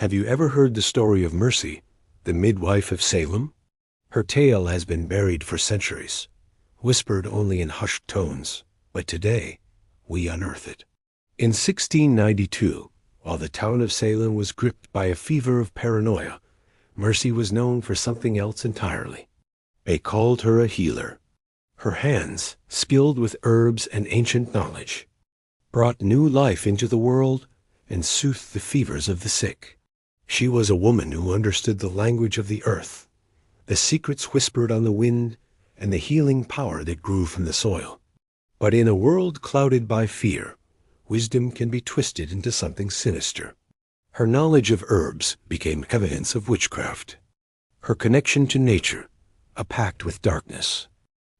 Have you ever heard the story of Mercy, the midwife of Salem? Her tale has been buried for centuries, whispered only in hushed tones, but today we unearth it. In 1692, while the town of Salem was gripped by a fever of paranoia, Mercy was known for something else entirely. They called her a healer. Her hands, skilled with herbs and ancient knowledge, brought new life into the world and soothed the fevers of the sick. She was a woman who understood the language of the earth, the secrets whispered on the wind, and the healing power that grew from the soil. But in a world clouded by fear, wisdom can be twisted into something sinister. Her knowledge of herbs became evidence of witchcraft. Her connection to nature, a pact with darkness.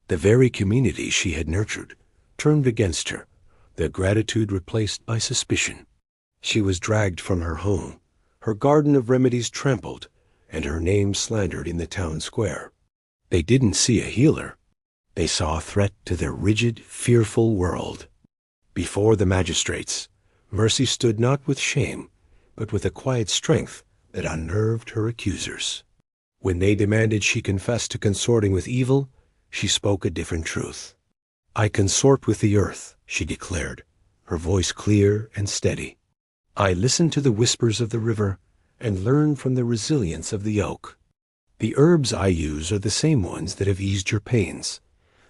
The very community she had nurtured turned against her, their gratitude replaced by suspicion. She was dragged from her home, her garden of remedies trampled, and her name slandered in the town square. They didn't see a healer. They saw a threat to their rigid, fearful world. Before the magistrates, Mercy stood not with shame, but with a quiet strength that unnerved her accusers. When they demanded she confess to consorting with evil, she spoke a different truth. "I consort with the earth," she declared, her voice clear and steady. "I listen to the whispers of the river and learn from the resilience of the oak. The herbs I use are the same ones that have eased your pains,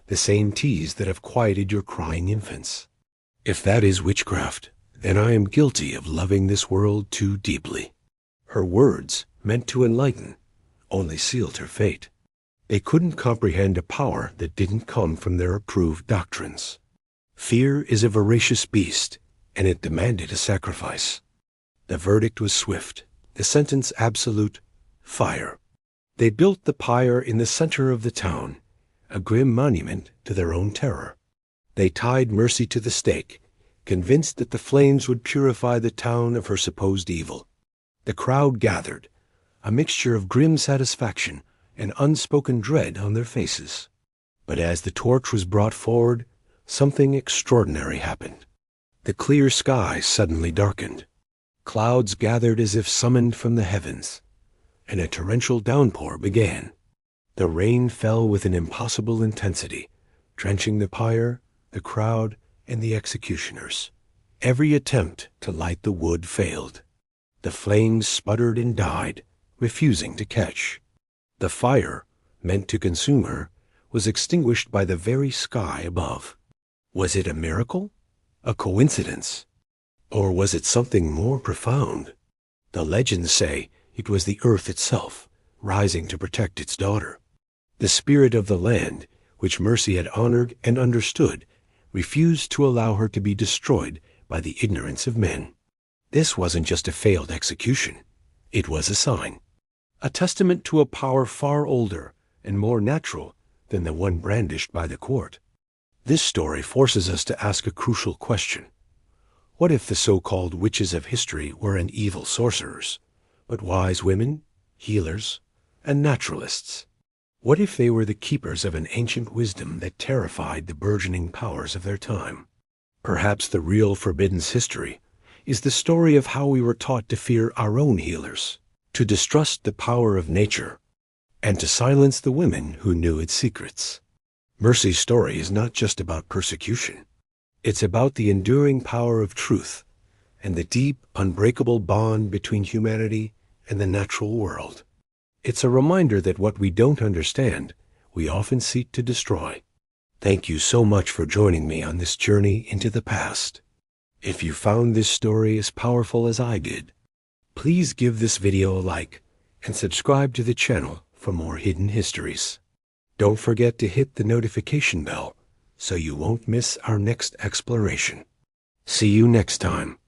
the same teas that have quieted your crying infants. If that is witchcraft, then I am guilty of loving this world too deeply." Her words, meant to enlighten, only sealed her fate. They couldn't comprehend a power that didn't come from their approved doctrines. Fear is a voracious beast, and it demanded a sacrifice. The verdict was swift, the sentence absolute: fire. They built the pyre in the center of the town, a grim monument to their own terror. They tied Mercy to the stake, convinced that the flames would purify the town of her supposed evil. The crowd gathered, a mixture of grim satisfaction and unspoken dread on their faces. But as the torch was brought forward, something extraordinary happened. The clear sky suddenly darkened. Clouds gathered as if summoned from the heavens, and a torrential downpour began. The rain fell with an impossible intensity, drenching the pyre, the crowd, and the executioners. Every attempt to light the wood failed. The flames sputtered and died, refusing to catch. The fire, meant to consume her, was extinguished by the very sky above. Was it a miracle? A coincidence? Or was it something more profound? The legends say it was the earth itself, rising to protect its daughter. The spirit of the land, which Mercy had honored and understood, refused to allow her to be destroyed by the ignorance of men. This wasn't just a failed execution. It was a sign, a testament to a power far older and more natural than the one brandished by the court. This story forces us to ask a crucial question. What if the so-called witches of history weren't evil sorcerers, but wise women, healers, and naturalists? What if they were the keepers of an ancient wisdom that terrified the burgeoning powers of their time? Perhaps the real Forbidden's history is the story of how we were taught to fear our own healers, to distrust the power of nature, and to silence the women who knew its secrets. Mercy's story is not just about persecution. It's about the enduring power of truth and the deep, unbreakable bond between humanity and the natural world. It's a reminder that what we don't understand, we often seek to destroy. Thank you so much for joining me on this journey into the past. If you found this story as powerful as I did, please give this video a like and subscribe to the channel for more hidden histories. Don't forget to hit the notification bell so you won't miss our next exploration. See you next time.